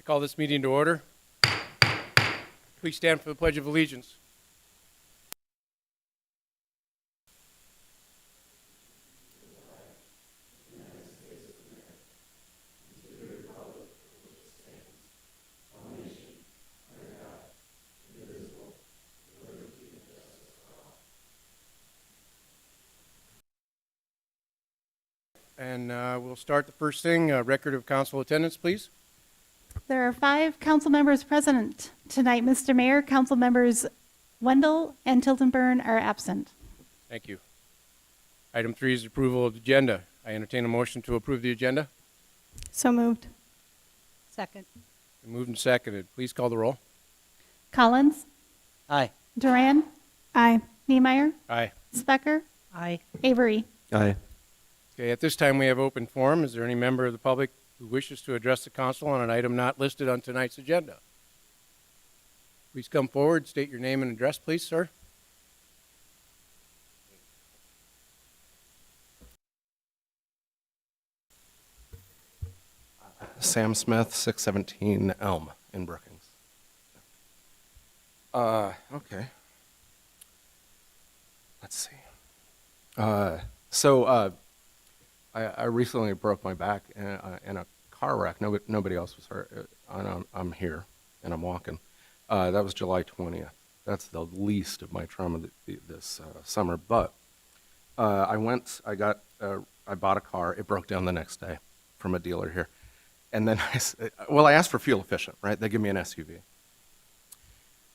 call this meeting to order. Please stand for the Pledge of Allegiance. And we'll start the first thing, record of council attendance, please. There are 5 council members present tonight. Mr. Mayor, council members Wendell and Tilton Burn are absent. Thank you. Item 3 is approval of the agenda. I entertain a motion to approve the agenda. So moved. Second. Been moved and seconded. Please call the roll. Collins, Aye. Duran. Aye. Niemeyer, Aye. Specker, Aye. Avery. Aye. Okay, at this time we have open forum. Is there any member of the public who wishes to address the council on an item not listed on tonight's agenda? Please come forward, state your name and address, please, sir. Sam Smith, 617 Elm in Brookings. Okay. Let's see. I recently broke my back in a car wreck. Nobody else was hurt. I'm here and I'm walking. That was July 20th. That's the least of my trauma this summer. But I bought a car. It broke down the next day from a dealer here. And then I asked for fuel efficient, right? They give me an SUV.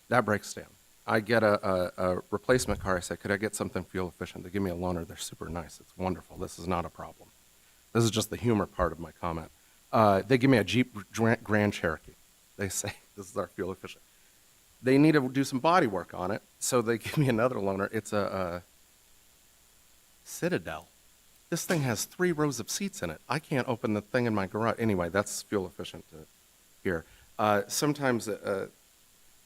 That breaks down. I get a replacement car. I said, could I get something fuel efficient? They give me a loaner. They're super nice. It's wonderful. This is not a problem. This is just the humor part of my comment. They give me a Jeep Grand Cherokee. They say, this is our fuel efficient. They need to do some body work on it, so they give me another loaner. It's a Citadel. This thing has 3 rows of seats in it. I can't open the thing in my garage. Anyway, that's fuel efficient here. Sometimes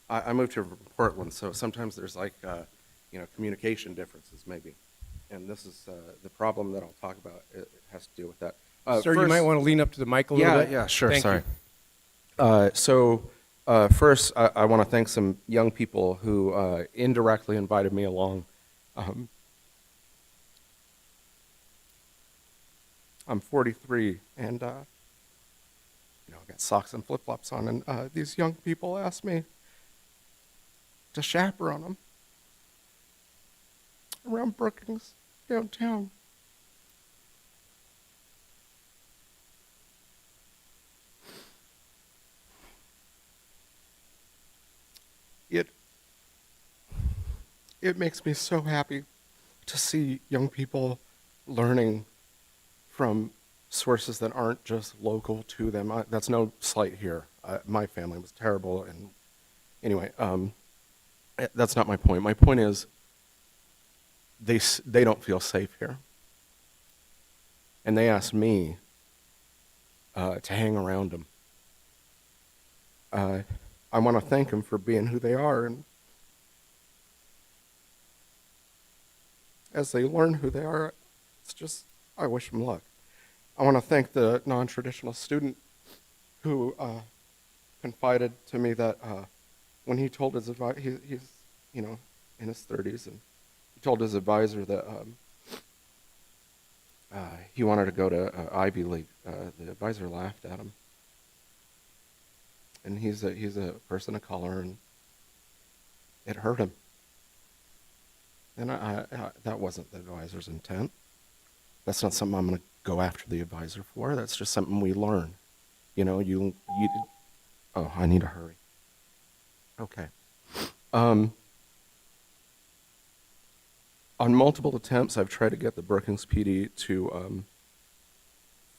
I moved here from Portland, so sometimes there's communication differences maybe. And this is the problem that I'll talk about. It has to deal with that. Sir, you might want to lean up to the mic a little bit. Yeah, sure, Thank sorry. you. First, I want to thank some young people who indirectly invited me along. I'm 43, and I got socks and flip-flops on, and these young people asked me to chaperone them around Brookings, downtown. It makes me so happy to see young people learning from sources that aren't just local to them. That's no slight here. My family was terrible, and anyway, that's not my point. My point is they don't feel safe here. And they asked me to hang around them. I want to thank them for being who they are, and as they learn who they are, I wish them luck. I want to thank the non-traditional student who confided to me that when he told his advisor, he's in his 30s, and he told his advisor that he wanted to go to Ivy League. The advisor laughed at him, and he's a person of color, and it hurt him. And that wasn't the advisor's intent. That's not something I'm going to go after the advisor for. That's just something we learn. Oh, I need to hurry. Okay. On multiple attempts, I've tried to get the Brookings PD to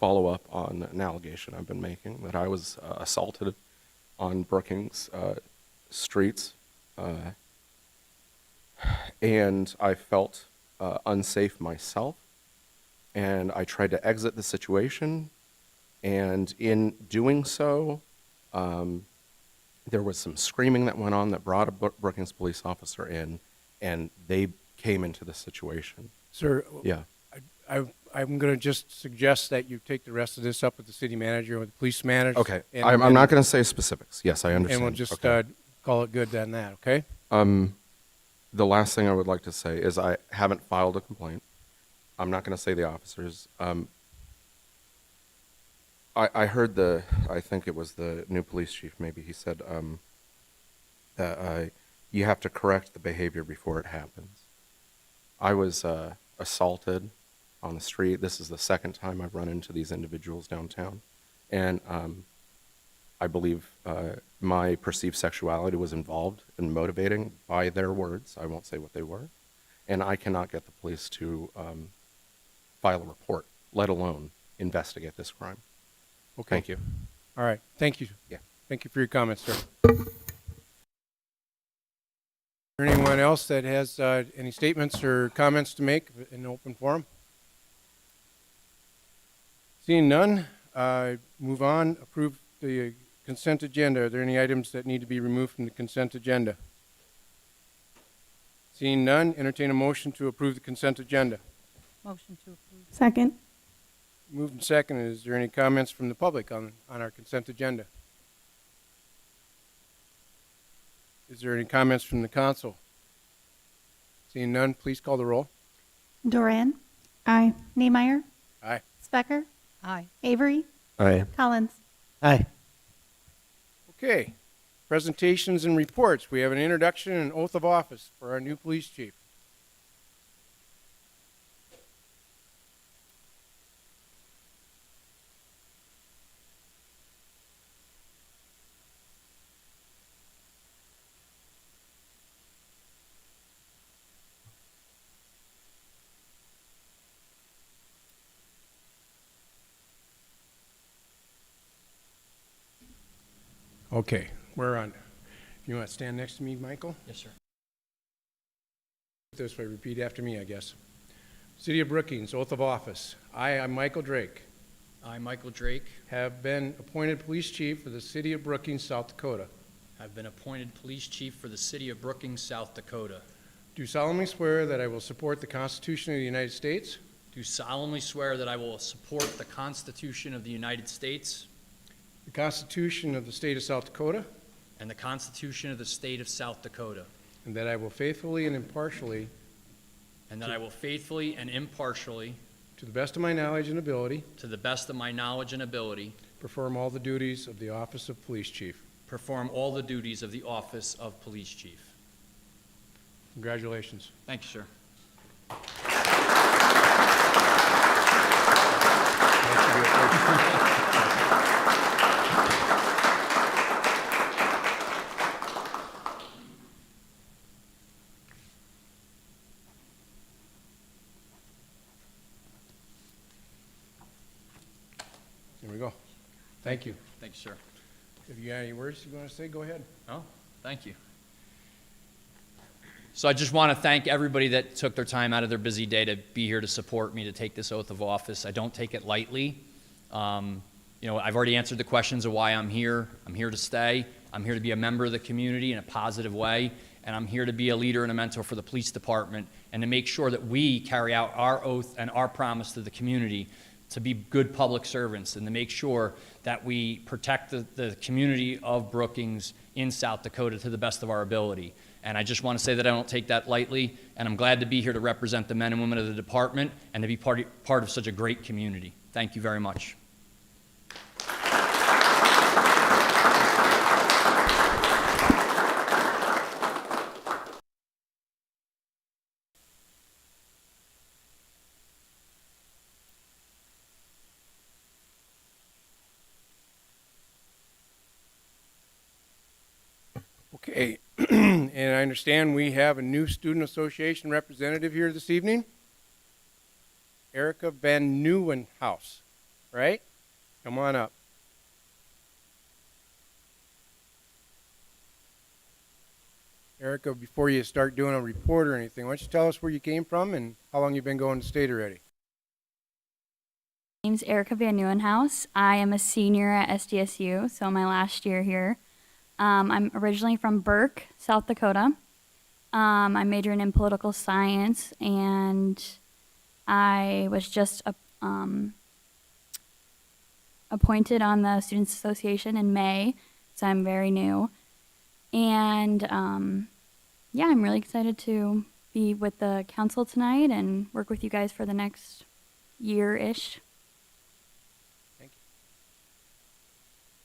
follow up on an allegation I've been making that I was assaulted on Brookings streets. And I felt unsafe myself, and I tried to exit the situation, and in doing so, there was some screaming that went on that brought a Brookings police officer in, and they came into the situation. Sir, Yeah. I I'm going to just suggest that you take the rest of this up with the city manager and with the police manager. Okay, and- I'm not going to say specifics. Yes, I understand. And we'll just Okay. call it good on that, okay? The last thing I would like to say is I haven't filed a complaint. I'm not going to say the officers. I heard I think it was the new police chief, maybe he said that you have to correct the behavior before it happens. I was assaulted on the street. This is the second time I've run into these individuals downtown. And I believe my perceived sexuality was involved in motivating by their words. I won't say what they were. And I cannot get the police to file a report, let alone investigate this crime. Okay. Thank you. All right, thank you. Yeah. Thank you for your comments, sir. Is there anyone else that has any statements or comments to make in the open forum? Seeing none, move on. Approve the consent agenda. Are there any items that need to be removed from the consent agenda? Seeing none, entertain a motion to approve the consent agenda. Motion to approve. Second. Moved and seconded. Is there any comments from the public on our consent agenda? Is there any comments from the council? Seeing none, please call the roll. Duran, Aye. Niemeyer, Aye. Specker, Aye. Avery, Aye. Collins. Aye. Okay. Presentations and reports. We have an introduction and oath of office for our new police chief. Okay, we're on. You want to stand next to me, Michael? Yes, sir. This way, repeat after me, I guess. City of Brookings, oath of office. I'm Michael Drake, I, Michael Drake, have been appointed police chief for the city of Brookings, South Dakota. have been appointed police chief for the city of Brookings, South Dakota. Do solemnly swear that I will support the Constitution of the United States, Do solemnly swear that I will support the Constitution of the United States the Constitution of the state of South Dakota, and the Constitution of the state of South Dakota, and that I will faithfully and impartially, and that I will faithfully and impartially, to the best of my knowledge and ability, to the best of my knowledge and ability, perform all the duties of the office of police chief. perform all the duties of the office of police chief. Congratulations. Thank you, sir. There we go. Thank you. Thank you, sir. If you got any words you want to say, go ahead. Oh, thank you. So I just want to thank everybody that took their time out of their busy day to be here to support me to take this oath of office. I don't take it lightly. I've already answered the questions of why I'm here. I'm here to stay. I'm here to be a member of the community in a positive way. And I'm here to be a leader and a mentor for the police department and to make sure that we carry out our oath and our promise to the community to be good public servants and to make sure that we protect the community of Brookings in South Dakota to the best of our ability. And I just want to say that I don't take that lightly, and I'm glad to be here to represent the men and women of the department and to be part of such a great community. Thank you very much. Okay, and I understand we have a new Student Association representative here this evening. Erica Van Nieuwenhuis, right? Come on up. Erica, before you start doing a report or anything, why don't you tell us where you came from and how long you've been going to state already? My name's Erica Van Nieuwenhuis. I am a senior at SDSU, so my last year here. I'm originally from Burke, South Dakota. I'm majoring in political science, and I was just appointed on the Students Association in May, so I'm very new. And yeah, I'm really excited to be with the council tonight and work with you guys for the next year-ish.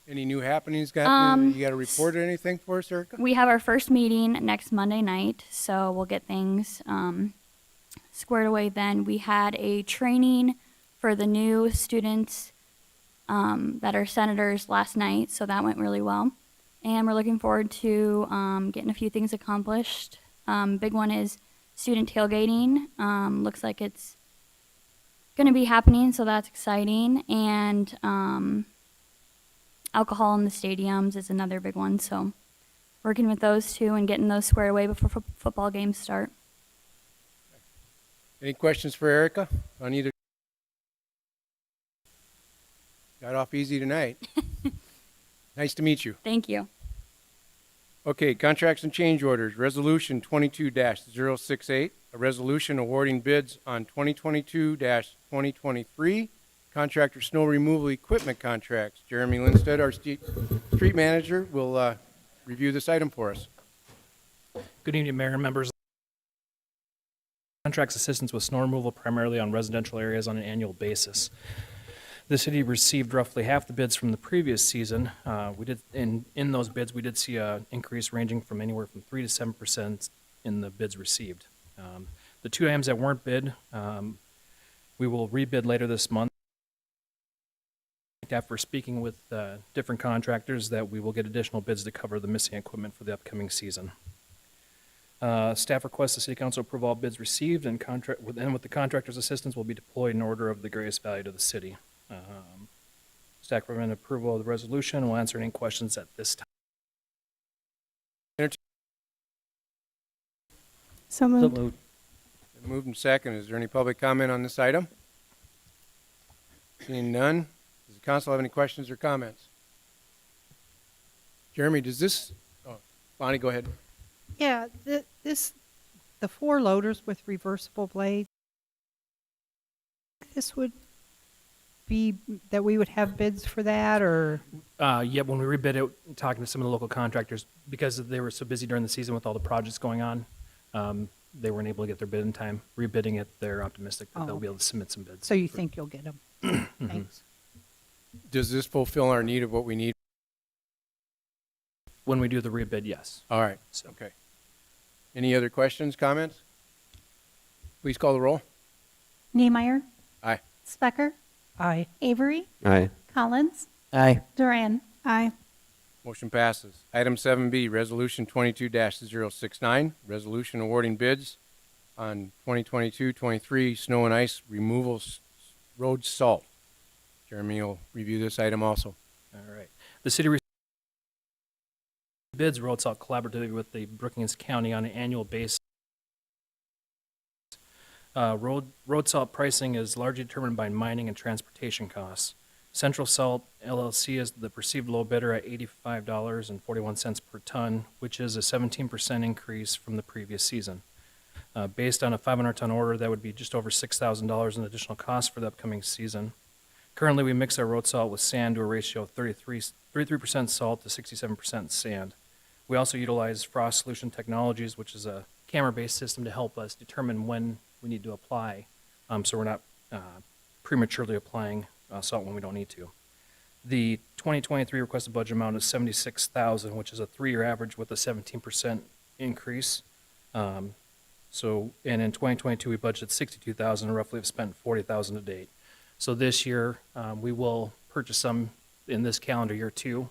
Any new happenings you got a report or anything for us, Erica? We have our first meeting next Monday night, so we'll get things squared away then. We had a training for the new students that are senators last night, so that went really well. And we're looking forward to getting a few things accomplished. Big one is student tailgating. Looks like it's going to be happening, so that's exciting. And alcohol in the stadiums is another big one, so working with those two and getting those squared away before football games start. Any questions for Erica on either? Got off easy tonight. Nice to meet you. Thank you. Okay, contracts and change orders. Resolution 22-068, a resolution awarding bids on 2022-2023 contractor snow removal equipment contracts. Jeremy Lindstedt, our street manager, will review this item for us. Good evening, Mayor and members. Contracts assistance with snow removal primarily on residential areas on an annual basis. The city received roughly half the bids from the previous season. In those bids, we did see an increase ranging from anywhere from 3 to 7% in the bids received. The two items that weren't bid, we will rebid later this month. After speaking with different contractors, that we will get additional bids to cover the missing equipment for the upcoming season. Staff requests the City Council approve all bids received, and with the contractor's assistance will be deployed in order of the greatest value to the city. Staff recommend approval of the resolution. We'll answer any questions at this time. So moved. Moved and second. Is there any public comment on this item? Seeing none, does the council have any questions or comments? Jeremy, does this, oh, Bonnie, go ahead. Yeah, the four loaders with reversible blades, this would be that we would have bids for that, or? Yeah, when we rebid it, talking to some of the local contractors, because they were so busy during the season with all the projects going on, they weren't able to get their bid in time. Rebidding it, they're optimistic that they'll be able to submit some bids. So you think you'll get them? Thanks. Does this fulfill our need of what we need? When we do the rebid, yes. All right, So, okay. Any other questions, comments? Please call the roll. Niemeyer, Aye. Specker, Aye. Avery, Aye. Collins, Aye. Duran. Aye. Motion passes. Item 7B, Resolution 22-069, resolution awarding bids on 2022-23 snow and ice removal road salt. Jeremy will review this item also. all right. The city received bids road salt collaboratively with the Brookings County on an annual basis. Road salt pricing is largely determined by mining and transportation costs. Central Salt LLC is the perceived low bidder at $85.41 per ton, which is a 17% increase from the previous season. Based on a 500-ton order, that would be just over $6,000 in additional costs for the upcoming season. Currently, we mix our road salt with sand to a ratio of 33% salt to 67% sand. We also utilize Frost Solution Technologies, which is a camera-based system to help us determine when we need to apply, so we're not prematurely applying salt when we don't need to. The 2023 requested budget amount is $76,000, which is a 3-year average with a 17% increase. And in 2022 we budgeted $62,000, and roughly have spent $40,000 to date. So this year we will purchase some in this calendar year too,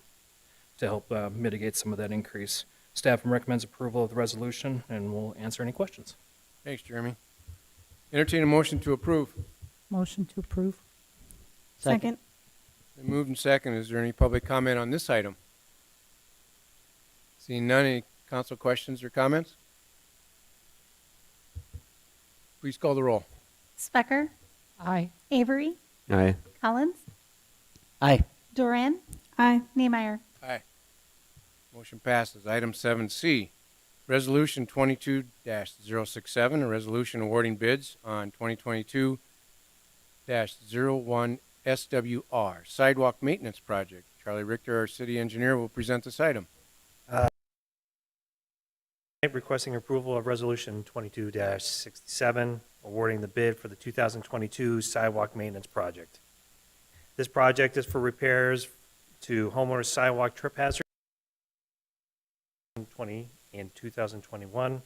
to help mitigate some of that increase. Staff recommends approval of the resolution, and we'll answer any questions. Thanks, Jeremy. Entertain a motion to approve. Motion to approve. Second. Been moved and second. Is there any public comment on this item? Seeing none, any council questions or comments? Please call the roll. Specker, Aye. Avery, Aye. Collins, Aye. Duran. Aye. Niemeyer. Aye. Motion passes. Item 7C, Resolution 22-067, a resolution awarding bids on 2022-23 2022-01 SWR Sidewalk Maintenance Project. Charlie Richter, our city engineer, will present this item. Requesting approval of Resolution 22-67, awarding the bid for the 2022 sidewalk maintenance project. This project is for repairs to homeowners' sidewalk trip hazard 2020 and 2021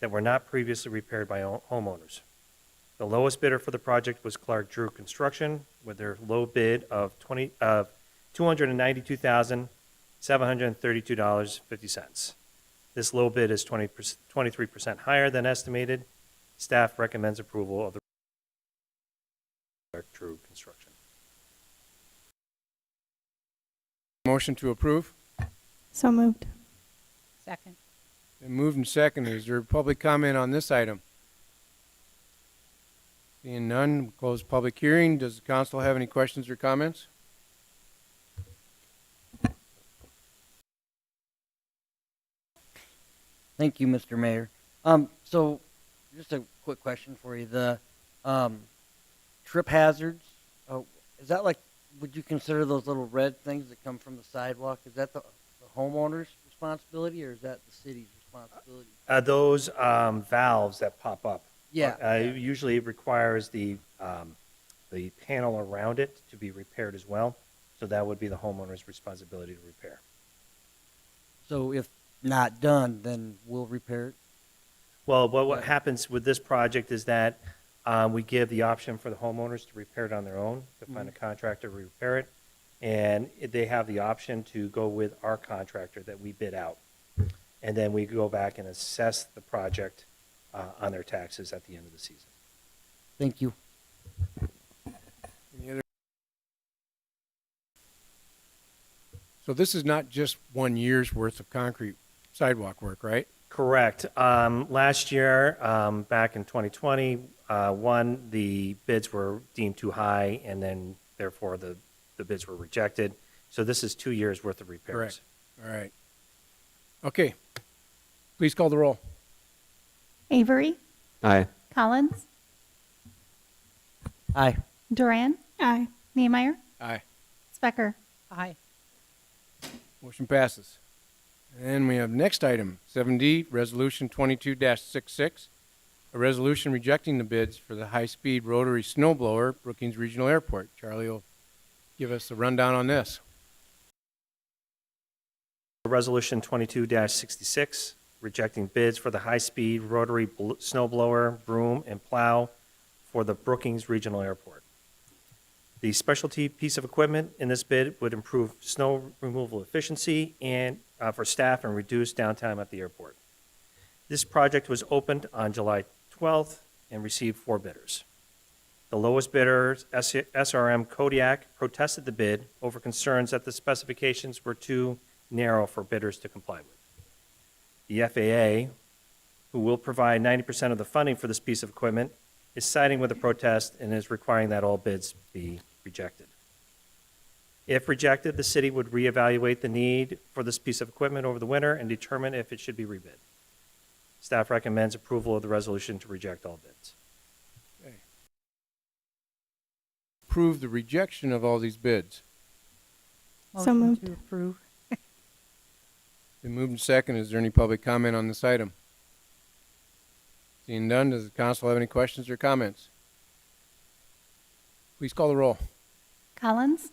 that were not previously repaired by homeowners. The lowest bidder for the project was Clark Drew Construction with their low bid of $292,732.50. This low bid is 23% higher than estimated. Staff recommends approval of the Clark Drew Construction. Motion to approve. So moved. Second. Been moved and seconded. Is there public comment on this item? Seeing none, we'll close public hearing. Does the council have any questions or comments? Thank you, Mr. Mayor. So just a quick question for you. The trip hazards, is that like, would you consider those little red things that come from the sidewalk? Is that the homeowner's responsibility or is that the city's responsibility? Those valves that pop up. Yeah. Usually it requires the panel around it to be repaired as well. So that would be the homeowner's responsibility to repair. So if not done, then we'll repair it? Well, what happens with this project is that we give the option for the homeowners to repair it on their own, to find a contractor to repair it, and they have the option to go with our contractor that we bid out. And then we go back and assess the project on their taxes at the end of the season. Thank you. Any other? So this is not just 1 year's worth of concrete sidewalk work, right? Correct. Last year, back in 2020, the bids were deemed too high, and then therefore the bids were rejected. So this is 2 years' worth of repairs. Correct. All right. Okay. Please call the roll. Avery, Aye. Collins, Aye. Duran. Aye. Niemeyer, Aye. Aye. Specker. Motion passes. And we have next item, 7D, Resolution 22-66, a resolution rejecting the bids for the high-speed rotary snow blower, Brookings Regional Airport. Charlie will give us a rundown on this. Resolution 22-66, rejecting bids for the high-speed rotary snow blower, broom, and plow for the Brookings Regional Airport. The specialty piece of equipment in this bid would improve snow removal efficiency and for staff and reduce downtime at the airport. This project was opened on July 12th and received 4 bidders. The lowest bidder, SRM Kodiak, protested the bid over concerns that the specifications were too narrow for bidders to comply with. The FAA, who will provide 90% of the funding for this piece of equipment, is siding with the protest and is requiring that all bids be rejected. If rejected, the city would reevaluate the need for this piece of equipment over the winter and determine if it should be rebid. Staff recommends approval of the resolution to reject all bids. Okay. Approve the rejection of all these bids. Motion to approve. Been moved and seconded. Is there any public comment on this item? Seeing none, does the council have any questions or comments? Please call the roll. Collins,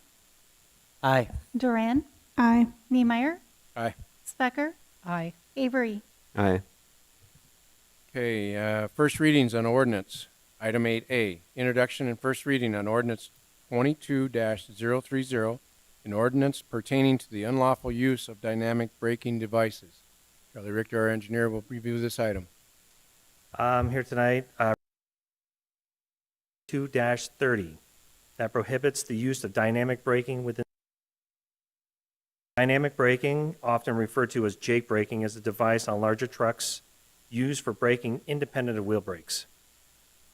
Aye. Duran. Aye. Niemeyer, Aye. Specker, Aye. Avery. Aye. Okay, first readings on ordinance. Item 8A, introduction and first reading on ordinance 22-030, an ordinance pertaining to the unlawful use of dynamic braking devices. Charlie Richter, our engineer, will review this item. Here tonight, 2-30, that prohibits the use of dynamic braking within. Dynamic braking, often referred to as Jake braking, is a device on larger trucks used for braking independent of wheel brakes.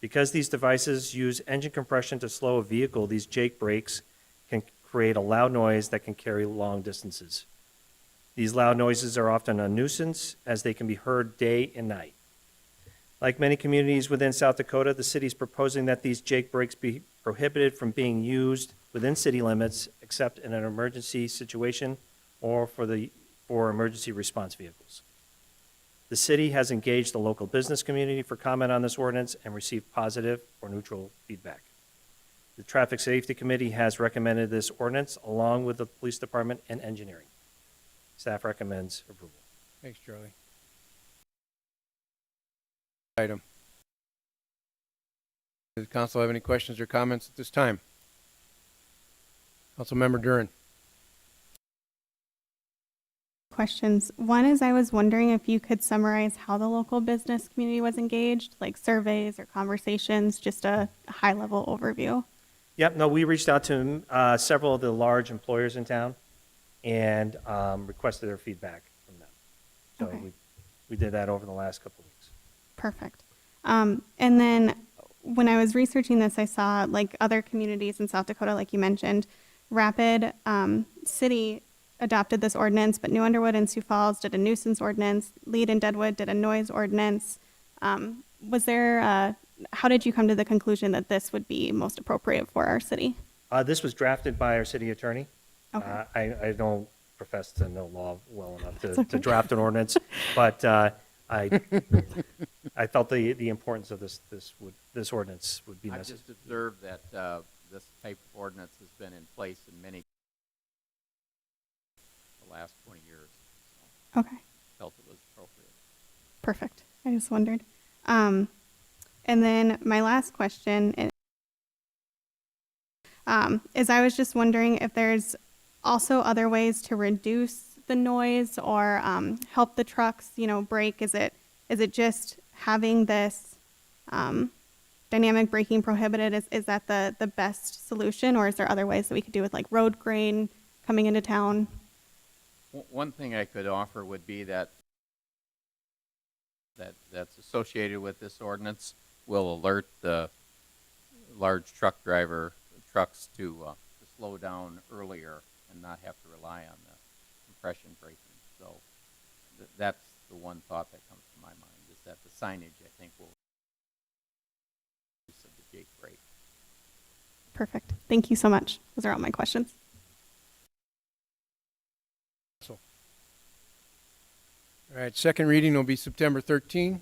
Because these devices use engine compression to slow a vehicle, these Jake brakes can create a loud noise that can carry long distances. These loud noises are often a nuisance as they can be heard day and night. Like many communities within South Dakota, the city is proposing that these Jake brakes be prohibited from being used within city limits except in an emergency situation or for emergency response vehicles. The city has engaged the local business community for comment on this ordinance and received positive or neutral feedback. The Traffic Safety Committee has recommended this ordinance along with the police department and engineering. Staff recommends approval. Thanks, Charlie. Item. Does the council have any questions or comments at this time? Councilmember Duran. Questions. One is I was wondering if you could summarize how the local business community was engaged, like surveys or conversations, just a high-level overview. Yep, no, we reached out to several of the large employers in town and requested their feedback from them. So Okay. we did that over the last couple of weeks. Perfect. And then when I was researching this, I saw like other communities in South Dakota, like you mentioned, Rapid City adopted this ordinance, but New Underwood and Sioux Falls did a nuisance ordinance. Lead and Deadwood did a noise ordinance. How did you come to the conclusion that this would be most appropriate for our city? This was drafted by our city attorney. Okay. I don't profess to know law well enough That's to okay. draft an ordinance, but I felt the importance of this ordinance would be I've necessary. just observed that this type of ordinance has been in place in many the last 20 years. So Okay. felt it was appropriate. Perfect. I just wondered. And then my last question is I was just wondering if there's also other ways to reduce the noise or help the trucks, brake. Is it just having this dynamic braking prohibited? Is that the best solution, or is there other ways that we could do with like road grain coming into town? One thing I could offer would be that's associated with this ordinance will alert the large trucks to slow down earlier and not have to rely on the compression braking. So that's the one thought that comes to my mind, is that the signage, I think, will use of the Jake brake. Perfect. Thank you so much. Those are all my questions. All right, second reading will be September 13,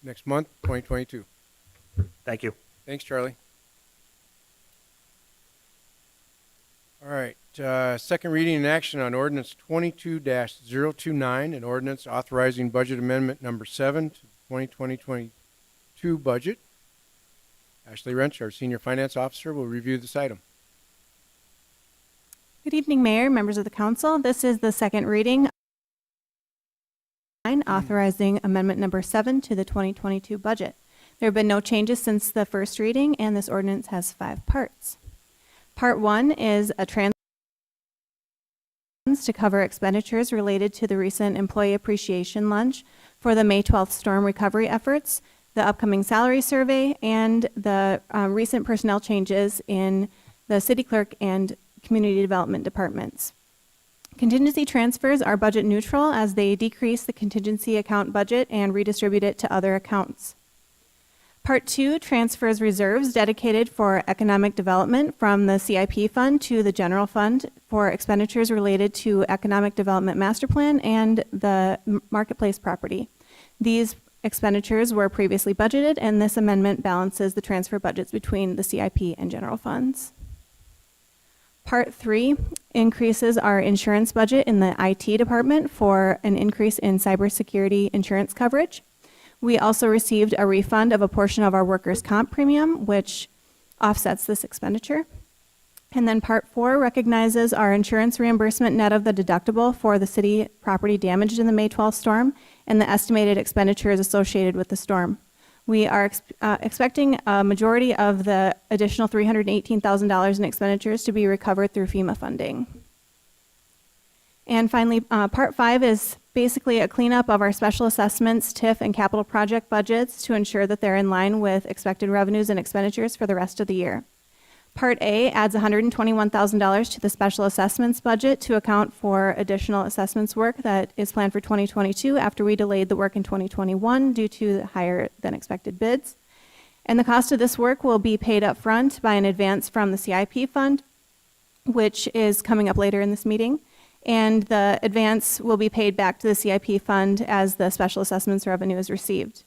next month, 2022. Thank you. Thanks, Charlie. All right, second reading and action on ordinance 22-029, an ordinance authorizing budget amendment number 7 to 2022 budget. Ashley Wrench, our senior finance officer, will review this item. Good evening, Mayor, members of the council. This is the second reading authorizing amendment number 7 to the 2022 budget. There have been no changes since the first reading, and this ordinance has 5 parts. Part 1 is a transfer to cover expenditures related to the recent employee appreciation lunch for the May 12th storm recovery efforts, the upcoming salary survey, and the recent personnel changes in the city clerk and community development departments. Contingency transfers are budget neutral as they decrease the contingency account budget and redistribute it to other accounts. Part 2 transfers reserves dedicated for economic development from the CIP fund to the general fund for expenditures related to economic development master plan and the marketplace property. These expenditures were previously budgeted, and this amendment balances the transfer budgets between the CIP and general funds. Part 3 increases our insurance budget in the IT department for an increase in cybersecurity insurance coverage. We also received a refund of a portion of our workers' comp premium, which offsets this expenditure. And then Part 4 recognizes our insurance reimbursement net of the deductible for the city property damaged in the May 12th storm and the estimated expenditures associated with the storm. We are expecting a majority of the additional $318,000 in expenditures to be recovered through FEMA funding. And finally, Part 5 is basically a cleanup of our special assessments, TIF, and capital project budgets to ensure that they're in line with expected revenues and expenditures for the rest of the year. Part A adds $121,000 to the special assessments budget to account for additional assessments work that is planned for 2022 after we delayed the work in 2021 due to higher than expected bids. And the cost of this work will be paid up front by an advance from the CIP fund, which is coming up later in this meeting. And the advance will be paid back to the CIP fund as the special assessments revenue is received.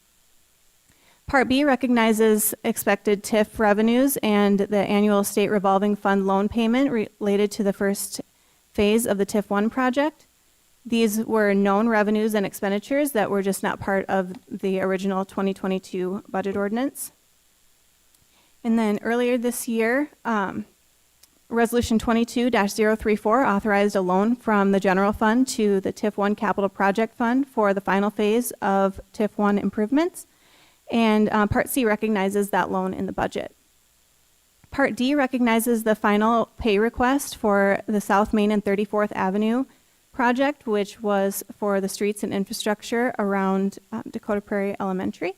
Part B recognizes expected TIF revenues and the annual state revolving fund loan payment related to the first phase of the TIF 1 project. These were known revenues and expenditures that were just not part of the original 2022 budget ordinance. And then earlier this year, Resolution 22-034 authorized a loan from the general fund to the TIF 1 capital project fund for the final phase of TIF 1 improvements. And Part C recognizes that loan in the budget. Part D recognizes the final pay request for the South Main and 34th Avenue project, which was for the streets and infrastructure around Dakota Prairie Elementary.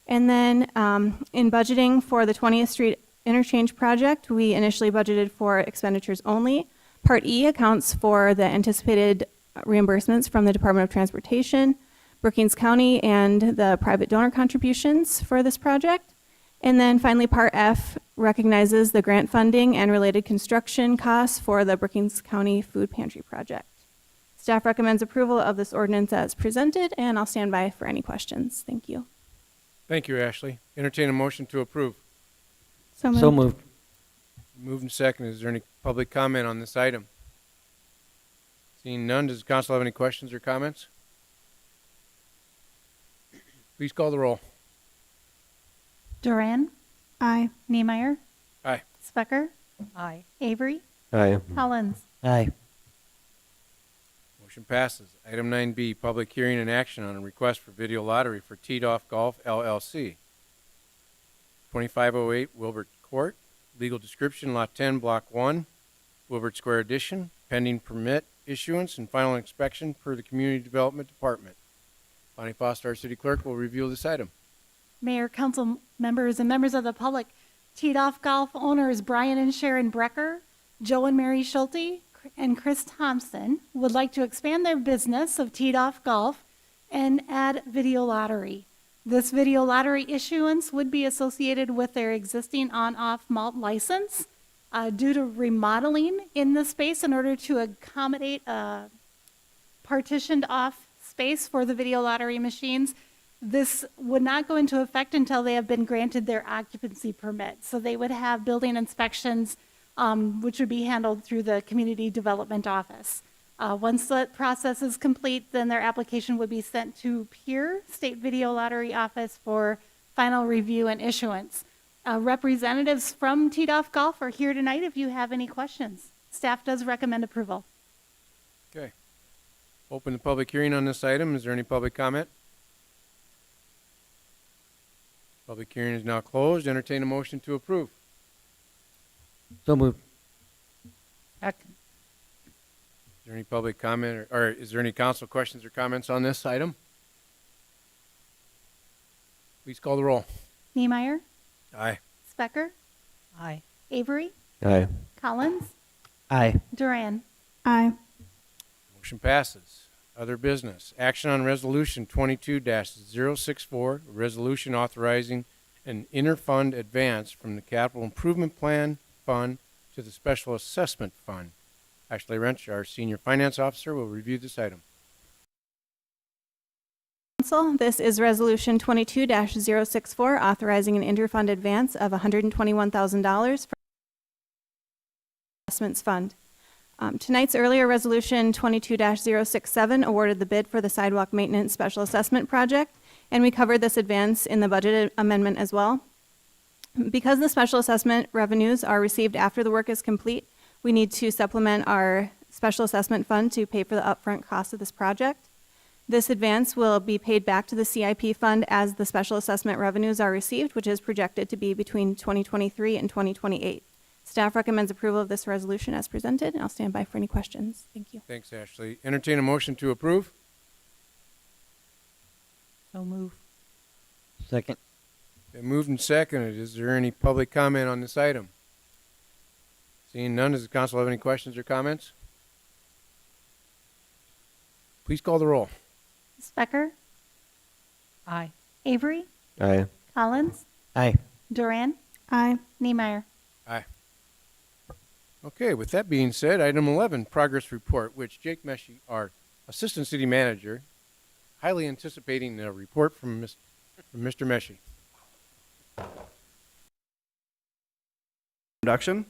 And then in budgeting for the 20th Street interchange project, we initially budgeted for expenditures only. Part E accounts for the anticipated reimbursements from the Department of Transportation, Brookings County, and the private donor contributions for this project. And then finally, Part F recognizes the grant funding and related construction costs for the Brookings County Food Pantry project. Staff recommends approval of this ordinance as presented, and I'll stand by for any questions. Thank you. Thank you, Ashley. Entertain a motion to approve. So moved. So moved. Moved and seconded. Is there any public comment on this item? Seeing none, does the council have any questions or comments? Please call the roll. Duran, Aye. Niemeyer, Aye. Specker, Aye. Avery, Aye. Collins. Aye. Motion passes. Item 9B, public hearing and action on a request for video lottery for Teed Off Golf LLC. 2508 Wilbert Court. Legal description, Lot 10, Block 1, Wilbert Square Edition. Pending permit issuance and final inspection per the Community Development Department. Bonnie Foster, our city clerk, will review this item. Mayor, council members, and members of the public, Teed Off Golf owners Brian and Sharon Brecker, Joe and Mary Schulte, and Chris Thompson would like to expand their business of Teed Off Golf and add video lottery. This video lottery issuance would be associated with their existing on-off malt license. Due to remodeling in the space in order to accommodate a partitioned off space for the video lottery machines, this would not go into effect until they have been granted their occupancy permit. So they would have building inspections, which would be handled through the Community Development Office. Once that process is complete, then their application would be sent to PEER, State Video Lottery Office, for final review and issuance. Representatives from Teed Off Golf are here tonight if you have any questions. Staff does recommend approval. Okay. Open the public hearing on this item. Is there any public comment? Public hearing is now closed. Entertain a motion to approve. So moved. Second. Is there any public comment or is there any council questions or comments on this item? Please call the roll. Niemeyer, Aye. Specker, Aye. Avery, Aye. Collins, Aye. Duran. Aye. Motion passes. Other business. Action on Resolution 22-064, a resolution authorizing an interfund advance from the Capital Improvement Plan Fund to the Special Assessment Fund. Ashley Wrench, our Senior Finance Officer, will review this item. Council, this is Resolution 22-064, authorizing an interfund advance of $121,000 for Assessments Fund. Tonight's earlier Resolution 22-067 awarded the bid for the Sidewalk Maintenance Special Assessment Project, and we covered this advance in the budget amendment as well. Because the special assessment revenues are received after the work is complete, we need to supplement our special assessment fund to pay for the upfront cost of this project. This advance will be paid back to the CIP fund as the special assessment revenues are received, which is projected to be between 2023 and 2028. Staff recommends approval of this resolution as presented, and I'll stand by for any questions. Thank you. Thanks, Ashley. Entertain a motion to approve. So move. Second. Been moved and seconded. Is there any public comment on this item? Seeing none, does the council have any questions or comments? Please call the roll. Becker, Aye. Avery, Aye. Collins, Aye. Duran, Aye. Niemeyer. Aye. Okay, with that being said, item 11, progress report, which Jake Meshi, our Assistant City Manager, highly anticipating a report from Mr. Meshi. Introduction.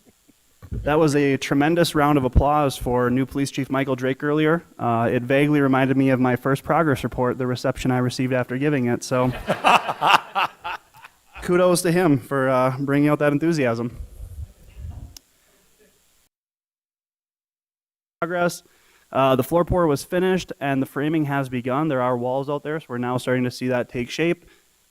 That was a tremendous round of applause for new Police Chief Michael Drake earlier. It vaguely reminded me of my first progress report, the reception I received after giving it. So kudos to him for bringing out that enthusiasm. Progress. The floor pour was finished and the framing has begun. There are walls out there, so we're now starting to see that take shape.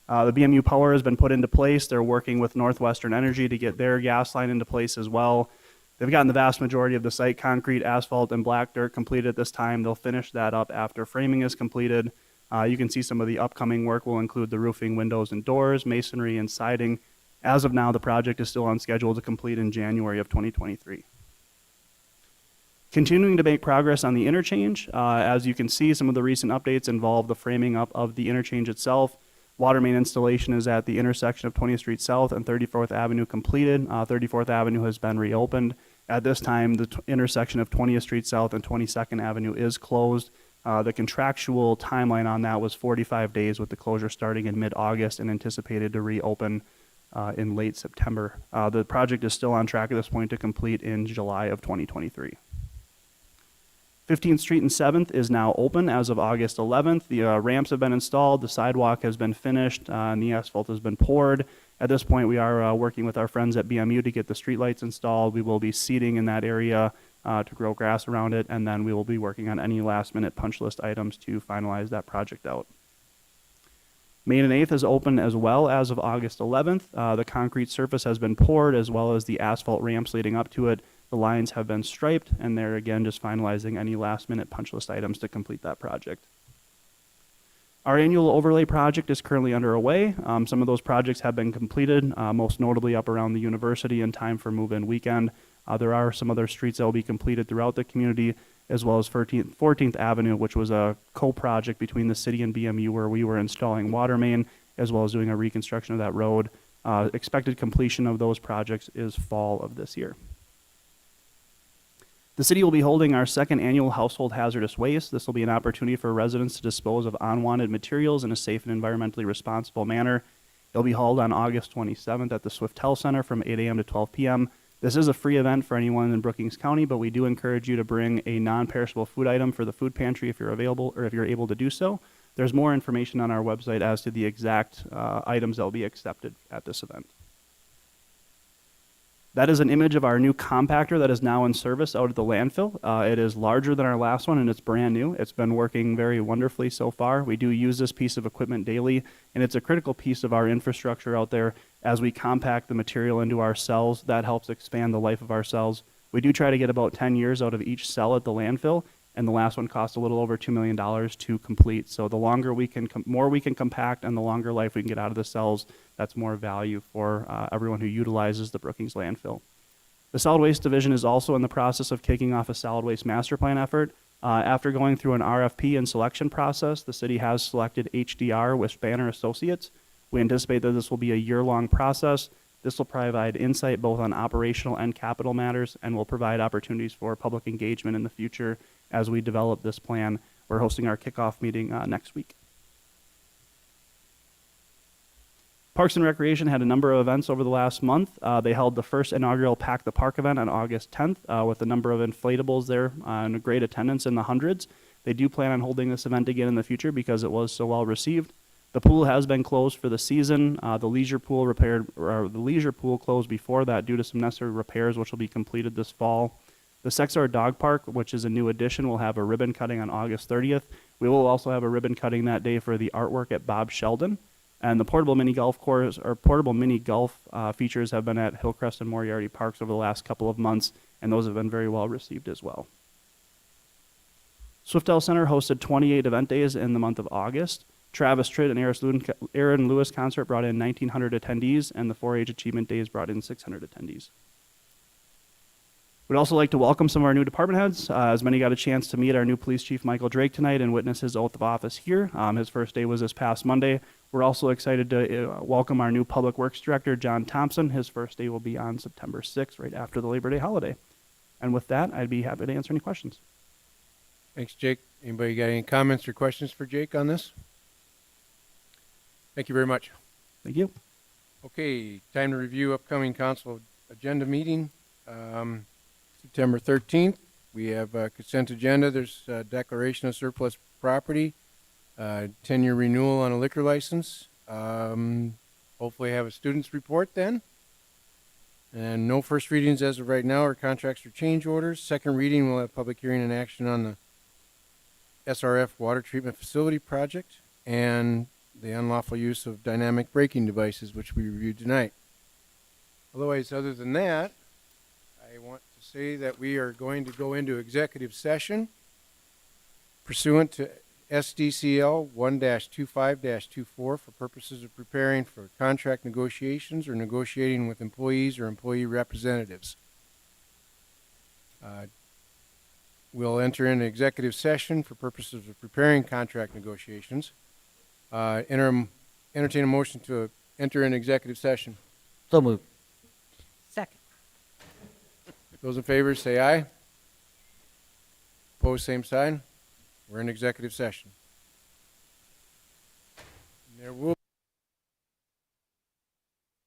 The BMU power has been put into place. They're working with Northwestern Energy to get their gas line into place as well. They've gotten the vast majority of the site concrete, asphalt, and black dirt completed at this time. They'll finish that up after framing is completed. You can see some of the upcoming work will include the roofing, windows, and doors, masonry, and siding. As of now, the project is still on schedule to complete in January of 2023. Continuing to make progress on the interchange. As you can see, some of the recent updates involve the framing up of the interchange itself. Water main installation is at the intersection of 20th Street South and 34th Avenue completed. 34th Avenue has been reopened. At this time, the intersection of 20th Street South and 22nd Avenue is closed. The contractual timeline on that was 45 days, with the closure starting in mid-August and anticipated to reopen in late September. The project is still on track at this point to complete in July of 2023. 15th Street and 7th is now open as of August 11th. The ramps have been installed, the sidewalk has been finished, and the asphalt has been poured. At this point, we are working with our friends at BMU to get the streetlights installed. We will be seeding in that area to grow grass around it, and then we will be working on any last-minute punch list items to finalize that project out. Main and 8th is open as well as of August 11th. The concrete surface has been poured, as well as the asphalt ramps leading up to it. The lines have been striped, and they're again just finalizing any last-minute punch list items to complete that project. Our annual overlay project is currently underway. Some of those projects have been completed, most notably up around the university in time for move-in weekend. There are some other streets that will be completed throughout the community, as well as 14th Avenue, which was a co-project between the city and BMU, where we were installing water main, as well as doing a reconstruction of that road. Expected completion of those projects is fall of this year. The city will be holding our second annual Household Hazardous Waste. This will be an opportunity for residents to dispose of unwanted materials in a safe and environmentally responsible manner. It'll be held on August 27th at the Swiftel Center from 8 a.m. to 12 p.m. This is a free event for anyone in Brookings County, but we do encourage you to bring a non-perishable food item for the food pantry if you're available or if you're able to do so. There's more information on our website as to the exact items that will be accepted at this event. That is an image of our new compactor that is now in service out at the landfill. It is larger than our last one, and it's brand new. It's been working very wonderfully so far. We do use this piece of equipment daily, and it's a critical piece of our infrastructure out there. As we compact the material into our cells, that helps expand the life of our cells. We do try to get about 10 years out of each cell at the landfill, and the last one cost a little over $2 million to complete. So the longer we can, more we can compact, and the longer life we can get out of the cells, that's more value for everyone who utilizes the Brookings landfill. The Solid Waste Division is also in the process of kicking off a solid waste master plan effort. After going through an RFP and selection process, the city has selected HDR with Banner Associates. We anticipate that this will be a year-long process. This will provide insight both on operational and capital matters, and will provide opportunities for public engagement in the future as we develop this plan. We're hosting our kickoff meeting next week. Parks and Recreation had a number of events over the last month. They held the first inaugural Pack the Park event on August 10th with a number of inflatables there and a great attendance in the hundreds. They do plan on holding this event again in the future because it was so well received. The pool has been closed for the season. The leisure pool closed before that due to some necessary repairs, which will be completed this fall. The Sexar Dog Park, which is a new addition, will have a ribbon cutting on August 30th. We will also have a ribbon cutting that day for the artwork at Bob Sheldon. And the portable mini golf course, or portable mini golf features have been at Hillcrest and Moriarty Parks over the last couple of months, and those have been very well received as well. Swiftel Center hosted 28 event days in the month of August. Travis Tritt and Aaron Lewis concert brought in 1,900 attendees, and the 4-H Achievement Days brought in 600 attendees. We'd also like to welcome some of our new department heads. As many got a chance to meet our new police chief, Michael Drake, tonight and witness his oath of office here. His first day was this past Monday. We're also excited to welcome our new public works director, John Thompson. His first day will be on September 6th, right after the Labor Day holiday. And with that, I'd be happy to answer any questions. Thanks, Jake. Anybody got any comments or questions for Jake on this? Thank you very much. Thank you. Okay, time to review upcoming council agenda meeting. September 13th, we have a consent agenda. There's a declaration of surplus property, 10-year renewal on a liquor license. Hopefully have a student's report then. And no first readings as of right now or contracts or change orders. Second reading, we'll have public hearing and action on the SRF water treatment facility project and the unlawful use of dynamic braking devices, which we reviewed tonight. Otherwise, other than that, I want to say that we are going to go into executive session pursuant to SDCL 1-25-24 for purposes of preparing for contract negotiations or negotiating with employees or employee representatives. We'll enter into executive session for purposes of preparing contract negotiations. Entertain a motion to enter an executive session. So moved. Second. Those in favor say aye. Opposed, same sign. We're in executive session. There will